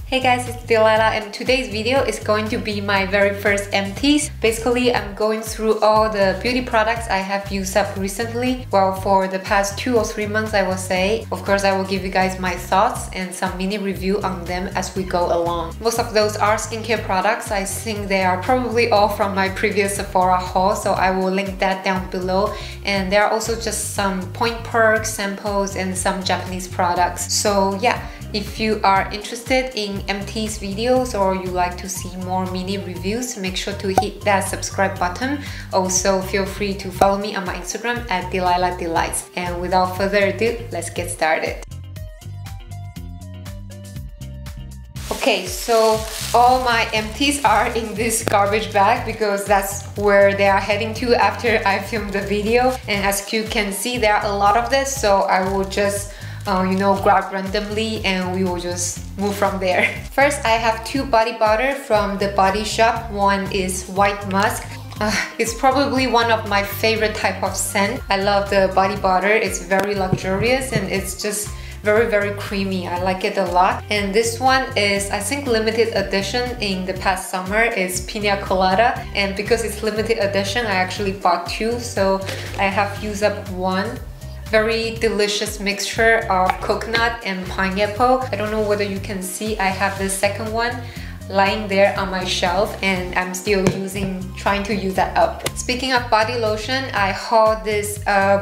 Hey guys, it's Delilah and today's video is going to be my very first empties. Basically, I'm going through all the beauty products I have used up recently. Well, for the past 2 or 3 months I will say. Of course, I will give you guys my thoughts and some mini review on them as we go along. Most of those are skincare products. I think they are probably all from my previous Sephora haul, so I will link that down below. And there are also just some Perk samples and some Japanese products. So yeah. If you are interested in empties videos or you like to see more mini reviews, make sure to hit that subscribe button. Also, feel free to follow me on my Instagram at Delilah Delights. And without further ado, let's get started. Okay, so all my empties are in this garbage bag because that's where they are heading to after I filmed the video. And as you can see, there are a lot of this, so I will just grab randomly and we will just move from there. First, I have 2 body butter from the Body Shop. One is White Musk. It's probably one of my favorite type of scent. I love the body butter. It's very luxurious and it's just very creamy. I like it a lot. And this one is, I think, limited edition in the past summer. It's Piña Colada, and because it's limited edition, I actually bought 2, so I have used up 1. Very delicious mixture of coconut and pineapple. I don't know whether you can see, I have the second one lying there on my shelf and I'm still trying to use that up. Speaking of body lotion, I hauled this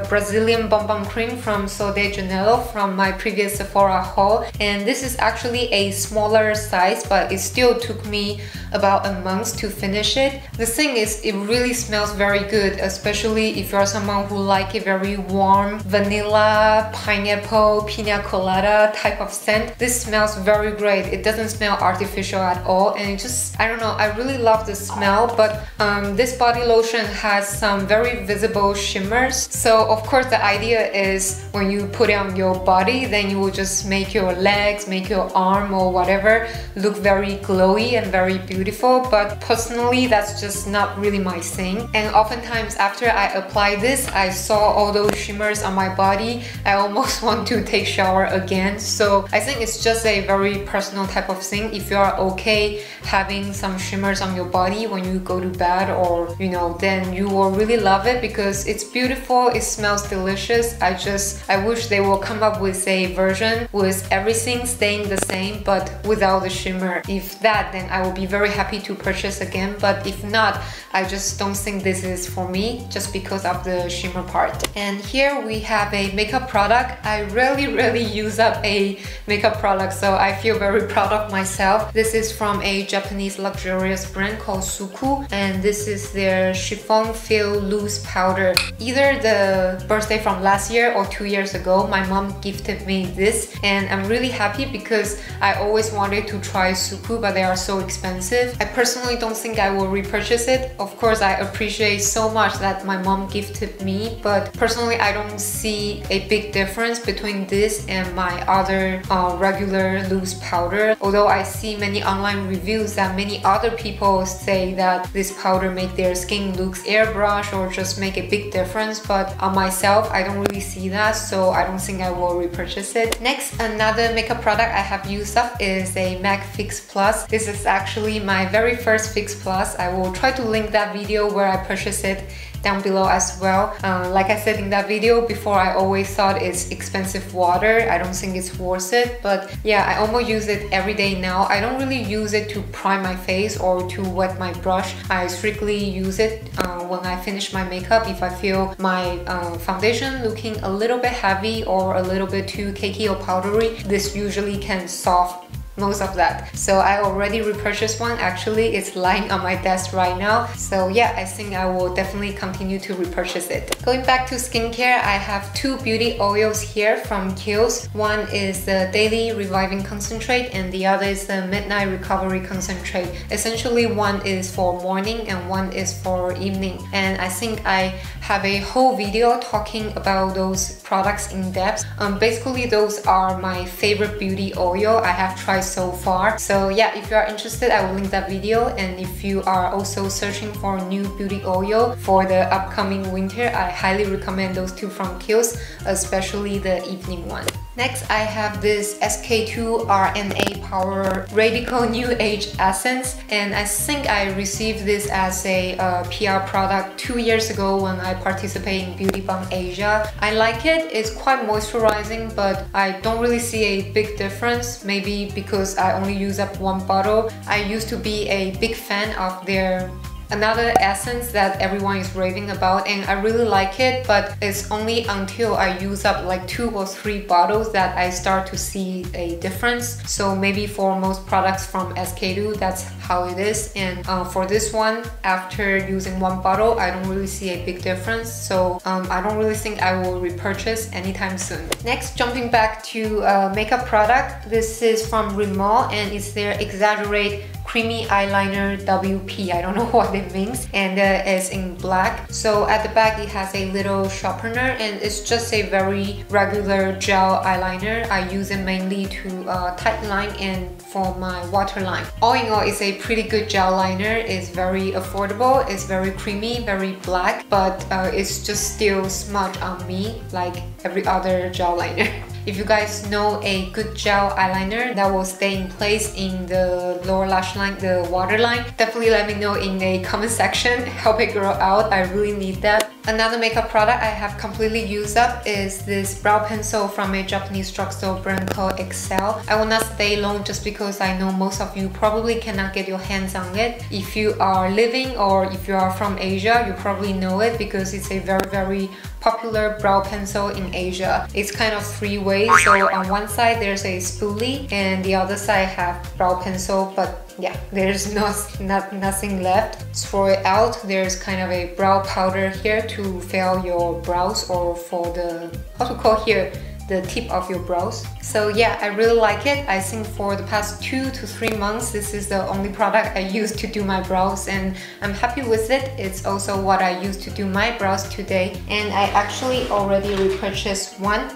Brazilian Bonbon Cream from Sol de Janeiro from my previous Sephora haul, and this is actually a smaller size, but it still took me about a month to finish it. The thing is, it really smells very good, especially if you're someone who like a very warm vanilla, pineapple, pina colada type of scent. This smells very great. It doesn't smell artificial at all, and it just, I don't know, I really love the smell. But this body lotion has some very visible shimmers, so of course the idea is when you put it on your body, then you will just make your legs, make your arm or whatever look very glowy and very beautiful. But personally, that's just not really my thing, and oftentimes after I apply this, I saw all those shimmers on my body, I almost want to take shower again. So I think it's just a very personal type of thing. If you are okay having some shimmers on your body when you go to bed, or then you will really love it because it's beautiful, it smells delicious. I wish they will come up with a version with everything staying the same but without the shimmer. If that, then I will be very happy to purchase again, but if not, I just don't think this is for me just because of the shimmer part. And here we have a makeup product. I rarely use up a makeup product, so I feel very proud of myself. This is from a Japanese luxurious brand called SUQQU, and this is their Chiffon Feel Loose Powder. Either the birthday from last year or 2 years ago, my mom gifted me this, and I'm really happy because I always wanted to try SUQQU, but they are so expensive. I personally don't think I will repurchase it. Of course, I appreciate so much that my mom gifted me, but personally I don't see a big difference between this and my other regular loose powder. Although I see many online reviews that many other people say that this powder make their skin looks airbrush or just make a big difference, but on myself I don't really see that, so I don't think I will repurchase it. Next, another makeup product I have used up is a MAC Fix Plus. This is actually my very first Fix Plus. I will try to link that video where I purchased it down below as well. Like I said in that video before, I always thought it's expensive water. I don't think it's worth it, but yeah, I almost use it every day now. I don't really use it to prime my face or to wet my brush. I strictly use it when I finish my makeup. If I feel my foundation looking a little bit heavy or a little bit too cakey or powdery, this usually can solve most of that. So I already repurchased one. Actually, it's lying on my desk right now. So yeah, I think I will definitely continue to repurchase it. Going back to skincare, I have 2 beauty oils here from Kiehl. One is the Daily Reviving Concentrate and the other is the Midnight Recovery Concentrate. Essentially, one is for morning and one is for evening. And I think I have a whole video talking about those products in depth. Basically, those are my favorite beauty oil I have tried so far. So yeah, if you are interested, I will link that video. And if you are also searching for new beauty oil for the upcoming winter, I highly recommend those 2 from Kiehl, especially the evening one. Next, I have this SK2 R.N.A Power Radical New Age Essence, and I think I received this as a PR product 2 years ago when I participated in Beauty Bomb Asia. I like it. It's quite moisturizing, but I don't really see a big difference. Maybe because I only use up one bottle. I used to be a big fan of their another essence that everyone is raving about, and I really like it, but it's only until I use up like 2 or 3 bottles that I start to see a difference. So maybe for most products from SK2, that's how it is. And for this one, after using 1 bottle, I don't really see a big difference. So I don't really think I will repurchase anytime soon. Next, jumping back to makeup product. This is from Rimmel, and it's their Exaggerate Creamy Eyeliner WP. I don't know what it means, and it's in black. So at the back it has a little sharpener, and it's just a very regular gel eyeliner. I use it mainly to tight line and for my waterline. All in all, it's a pretty good gel liner. It's very affordable, it's very creamy, very black, but it's just still smudged on me like every other gel liner. If you guys know a good gel eyeliner that will stay in place in the lower lash line, the waterline, definitely let me know in the comment section. Help a girl out, I really need that. Another makeup product I have completely used up is this brow pencil from a Japanese drugstore brand called Excel. I will not stay long just because I know most of you probably cannot get your hands on it. If you are living or if you are from Asia, you probably know it because it's a very popular brow pencil in Asia. It's kind of 3 ways. So on one side there's a spoolie, and the other side have brow pencil, but yeah, there's nothing left. Throw it out. There's kind of a brow powder here to fill your brows, or for the, how to call here, the tip of your brows. So yeah, I really like it. I think for the past 2 to 3 months, this is the only product I use to do my brows, and I'm happy with it. It's also what I use to do my brows today, and I actually already repurchased one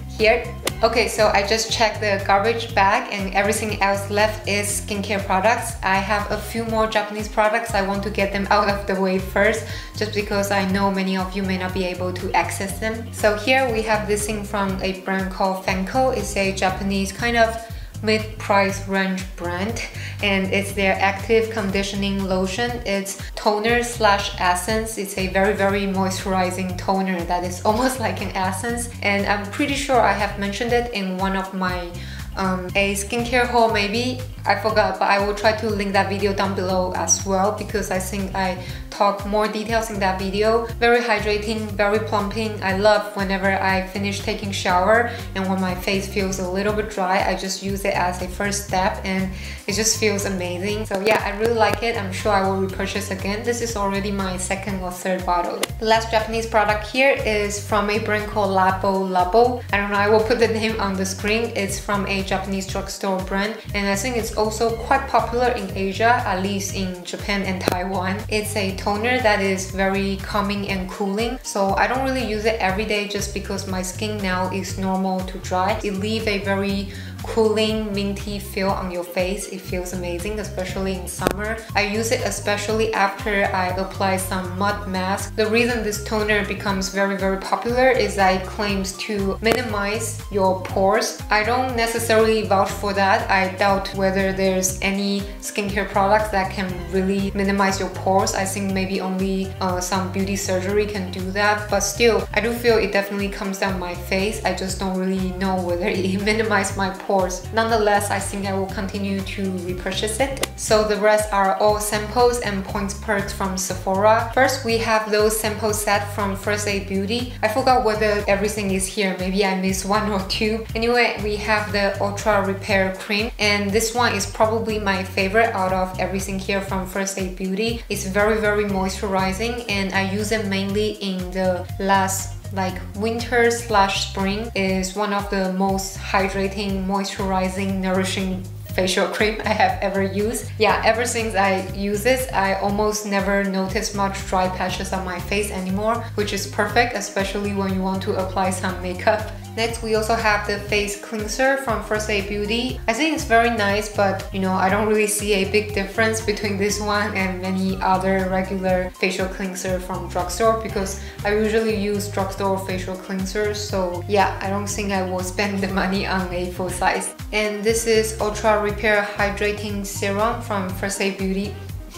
here. Okay, so I just checked the garbage bag, and everything else left is skincare products. I have a few more Japanese products. I want to get them out of the way first, just because I know many of you may not be able to access them. So here we have this thing from a brand called Fancl. It's a Japanese kind of mid-price range brand, and it's their active conditioning lotion. It's toner slash essence. It's a very moisturizing toner that is almost like an essence, and I'm pretty sure I have mentioned it in one of my a skincare haul maybe. I forgot, but I will try to link that video down below as well, because I think I talk more details in that video. Very hydrating, very plumping. I love whenever I finish taking shower and when my face feels a little bit dry, I just use it as a first step, and it just feels amazing. So yeah, I really like it. I'm sure I will repurchase again. This is already my 2nd or 3rd bottle. The last Japanese product here is from a brand called Labo. I don't know, I will put the name on the screen. It's from a Japanese drugstore brand, and I think it's also quite popular in Asia, at least in Japan and Taiwan. It's a toner that is very calming and cooling, so I don't really use it every day just because my skin now is normal to dry. It leaves a very cooling, minty feel on your face. It feels amazing, especially in summer. I use it especially after I apply some mud mask. The reason this toner becomes very popular is that it claims to minimize your pores. I don't necessarily vouch for that. I doubt whether there's any skincare products that can really minimize your pores. I think maybe only some beauty surgery can do that, but still, I do feel it definitely comes down my face. I just don't really know whether it minimizes my pores. Nonetheless, I think I will continue to repurchase it. So the rest are all samples and points perks from Sephora. First, we have those sample set from First Aid Beauty. I forgot whether everything is here. Maybe I missed 1 or 2. Anyway, we have the Ultra Repair Cream, and this one is probably my favorite out of everything here from First Aid Beauty. It's very moisturizing, and I use it mainly in the last like winter slash spring. Is one of the most hydrating, moisturizing, nourishing facial cream I have ever used. Yeah, ever since I use this, I almost never notice much dry patches on my face anymore, which is perfect, especially when you want to apply some makeup. Next, we also have the face cleanser from First Aid Beauty. I think it's very nice, but you know, I don't really see a big difference between this one and many other regular facial cleanser from drugstore, because I usually use drugstore facial cleansers. So yeah, I don't think I will spend the money on a full size. And this is Ultra Repair Hydrating Serum from First Aid Beauty.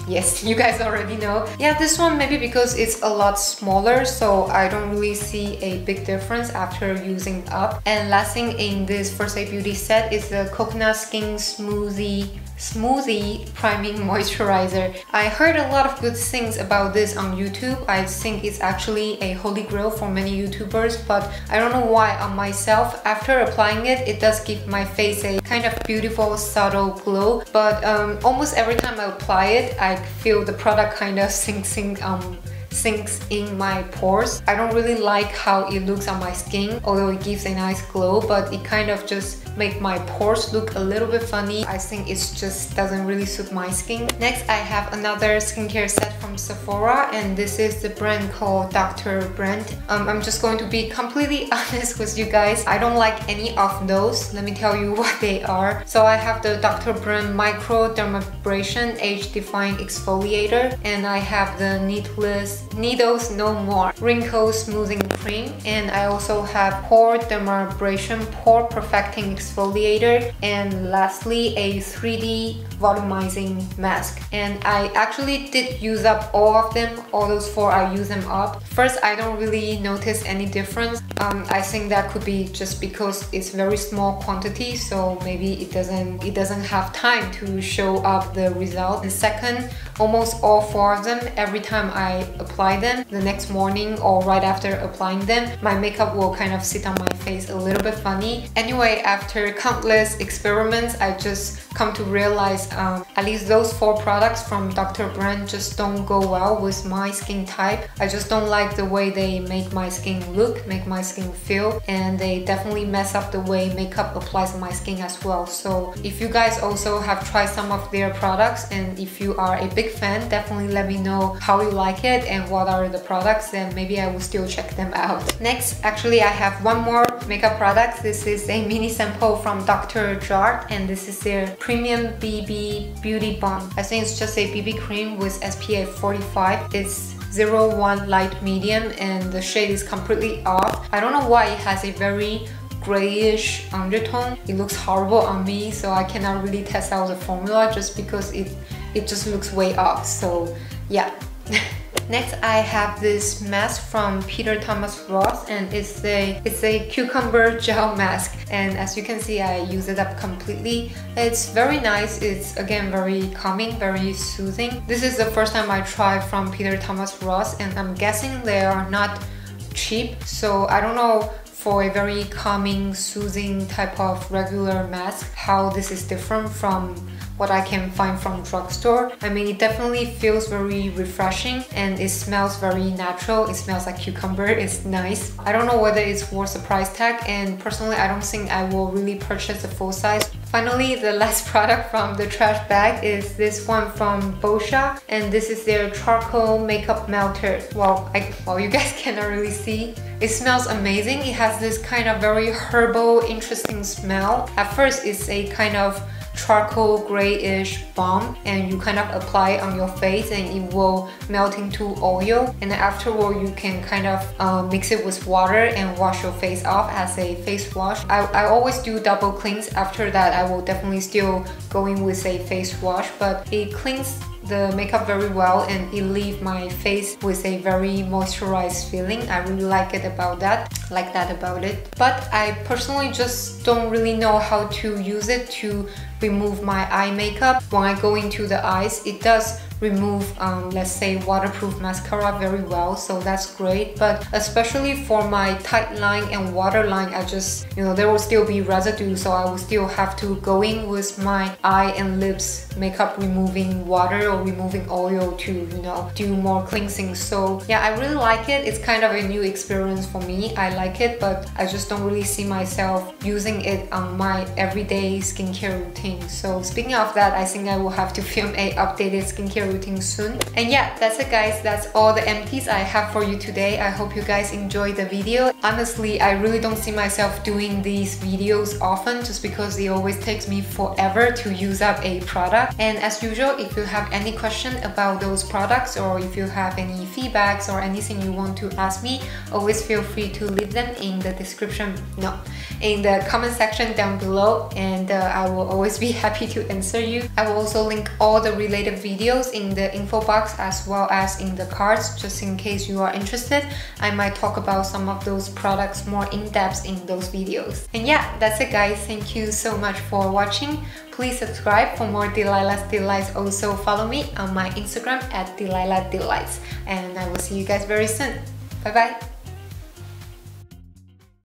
Yes, you guys already know. Yeah, this one maybe because it's a lot smaller, so I don't really see a big difference after using up. And last thing in this First Aid Beauty set is the Coconut Skin Smoothie Priming Moisturizer. I heard a lot of good things about this on YouTube. I think it's actually a holy grail for many YouTubers, but I don't know why on myself. After applying it, it does give my face a kind of beautiful subtle glow, but almost every time I apply it, I feel the product kind of sinks in my pores. I don't really like how it looks on my skin, although it gives a nice glow, but it kind of just make my pores look a little bit funny. I think it just doesn't really suit my skin. Next, I have another skincare set from Sephora, and this is the brand called Dr. Brandt. I'm just going to be completely honest with you guys. I don't like any of those. Let me tell you what they are. So I have the Dr. Brandt Micro Dermabrasion Age Defying Exfoliator, and I have the Needles No More Wrinkle Smoothing Cream, and I also have Pore Dermabrasion Pore Perfecting Exfoliator, and lastly a 3D volumizing mask. And I actually did use up all of them. All those four, I use them up. First, I don't really notice any difference. I think that could be just because it's very small quantity, so maybe it doesn't have time to show up the result. And second, almost all four of them, every time I apply them the next morning or right after applying them, my makeup will kind of sit on my face a little bit funny. Anyway, after countless experiments, I just come to realize at least those four products from Dr. Brandt just don't go well with my skin type. I just don't like the way they make my skin look, make my skin feel, and they definitely mess up the way makeup applies on my skin as well. So if you guys also have tried some of their products, and if you are a big fan, definitely let me know how you like it and what are the products, and maybe I will still check them out. Next, actually I have one more makeup product. This is a mini sample from Dr. Jart, and this is their Premium BB Beauty Balm. I think it's just a BB cream with SPF 45. It's 01 light medium, and the shade is completely off. I don't know why it has a very grayish undertone. It looks horrible on me, so I cannot really test out the formula just because it just looks way off. So yeah. Next, I have this mask from Peter Thomas Roth, and it's a cucumber gel mask, and as you can see, I use it up completely. It's very nice. It's again very calming, very soothing. This is the first time I tried from Peter Thomas Roth, and I'm guessing they are not cheap, so I don't know for a very calming, soothing type of regular mask how this is different from what I can find from drugstore. I mean, it definitely feels very refreshing, and it smells very natural. It smells like cucumber. It's nice. I don't know whether it's worth the price tag, and personally I don't think I will really purchase the full size. Finally, the last product from the trash bag is this one from Boscia, and this is their charcoal makeup melter. Well, you guys cannot really see. It smells amazing. It has this kind of very herbal, interesting smell. At first, it's a kind of charcoal grayish balm, and you kind of apply it on your face and it will melt into oil, and then afterward you can kind of mix it with water and wash your face off as a face wash. I always do double cleanse. After that, I will definitely still go in with a face wash, but it cleans the makeup very well and it leaves my face with a very moisturized feeling. I really like that about it. But I personally just don't really know how to use it to remove my eye makeup. When I go into the eyes, it does remove let's say waterproof mascara very well, so that's great. But especially for my tight line and waterline, I just, there will still be residue, so I will still have to go in with my eye and lips makeup removing water or removing oil to do more cleansing. So yeah, I really like it. It's kind of a new experience for me. I like it, but I just don't really see myself using it on my everyday skincare routine. So speaking of that, I think I will have to film a updated skincare skincare routine soon. And yeah, that's it guys, that's all the empties I have for you today. I hope you guys enjoyed the video. Honestly, I really don't see myself doing these videos often just because it always takes me forever to use up a product. And as usual, if you have any question about those products, or if you have any feedbacks or anything you want to ask me, always feel free to leave them in the in the comment section down below, and I will always be happy to answer you. I will also link all the related videos in the info box as well as in the cards, just in case you are interested. I might talk about some of those products more in depth in those videos. And yeah, that's it guys, thank you so much for watching. Please subscribe for more Delilah's Delights. Also follow me on my Instagram at Delilah Delights, and I will see you guys very soon. Bye bye.